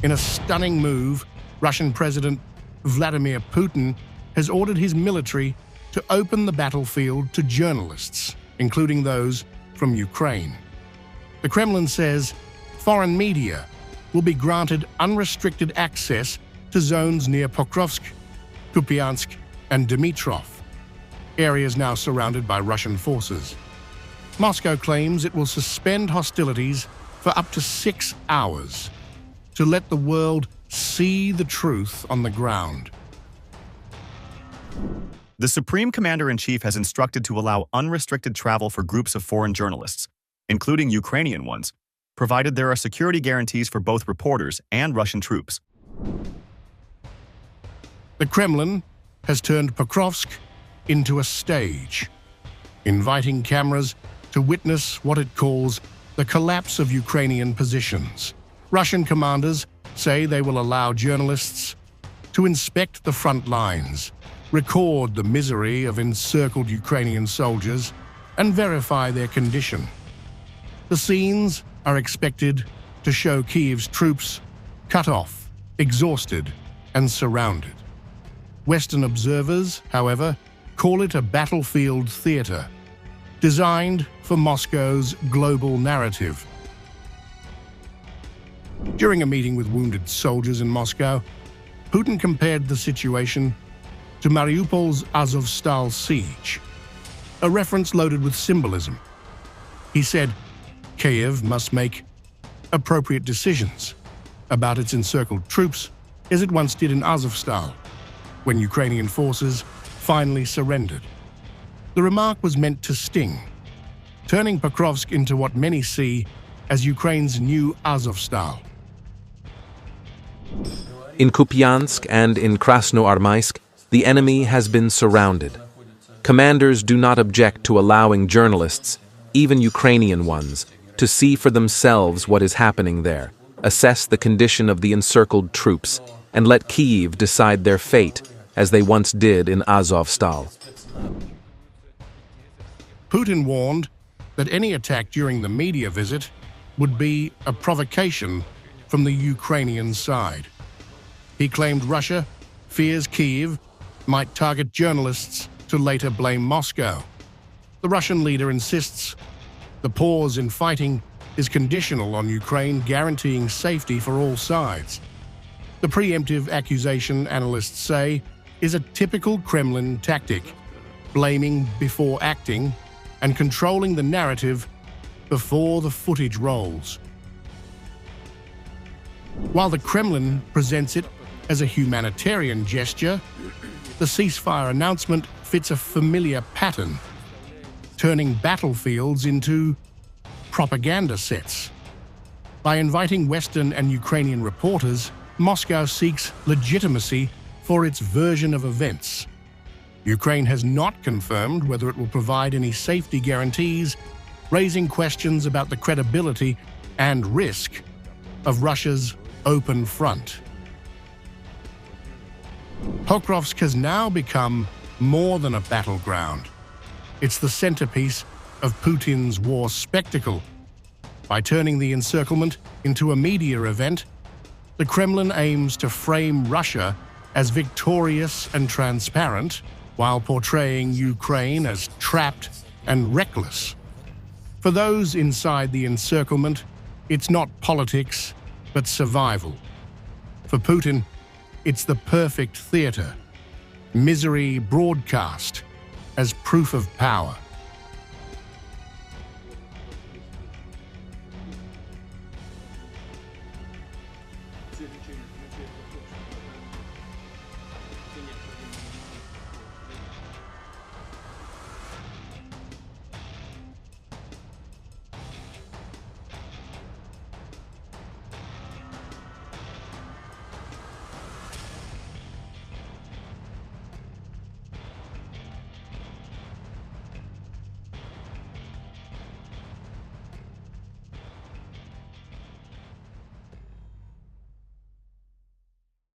In a stunning move, Russian President Vladimir Putin has ordered his military to open the battlefield to journalists, including those from Ukraine. The Kremlin says foreign media will be granted unrestricted access to zones near Pokrovsk, Kupyansk, and Dmitrov, areas now surrounded by Russian forces. Moscow claims it will suspend hostilities for up to 6 hours to let the world see the truth on the ground. The Supreme Commander-in-Chief has instructed to allow unrestricted travel for groups of foreign journalists, including Ukrainian ones, provided there are security guarantees for both reporters and Russian troops. The Kremlin has turned Pokrovsk into a stage, inviting cameras to witness what it calls the collapse of Ukrainian positions. Russian commanders say they will allow journalists to inspect the front lines, record the misery of encircled Ukrainian soldiers, and verify their condition. The scenes are expected to show Kyiv's troops cut off, exhausted, and surrounded. Western observers, however, call it a battlefield theater, designed for Moscow's global narrative. During a meeting with wounded soldiers in Moscow, Putin compared the situation to Mariupol's Azovstal siege, a reference loaded with symbolism. He said Kyiv must make appropriate decisions about its encircled troops, as it once did in Azovstal, when Ukrainian forces finally surrendered. The remark was meant to sting, turning Pokrovsk into what many see as Ukraine's new Azovstal. In Kupyansk and in Krasnoarmysk, the enemy has been surrounded. Commanders do not object to allowing journalists, even Ukrainian ones, to see for themselves what is happening there, assess the condition of the encircled troops, and let Kyiv decide their fate, as they once did in Azovstal. Putin warned that any attack during the media visit would be a provocation from the Ukrainian side. He claimed Russia fears Kyiv might target journalists to later blame Moscow. The Russian leader insists the pause in fighting is conditional on Ukraine guaranteeing safety for all sides. The preemptive accusation, analysts say, is a typical Kremlin tactic, blaming before acting and controlling the narrative before the footage rolls. While the Kremlin presents it as a humanitarian gesture, the ceasefire announcement fits a familiar pattern, turning battlefields into propaganda sets. By inviting Western and Ukrainian reporters, Moscow seeks legitimacy for its version of events. Ukraine has not confirmed whether it will provide any safety guarantees, raising questions about the credibility and risk of Russia's open front. Pokrovsk has now become more than a battleground. It's the centerpiece of Putin's war spectacle. By turning the encirclement into a media event, the Kremlin aims to frame Russia as victorious and transparent, while portraying Ukraine as trapped and reckless. For those inside the encirclement, it's not politics, but survival. For Putin, it's the perfect theater, misery broadcast as proof of power.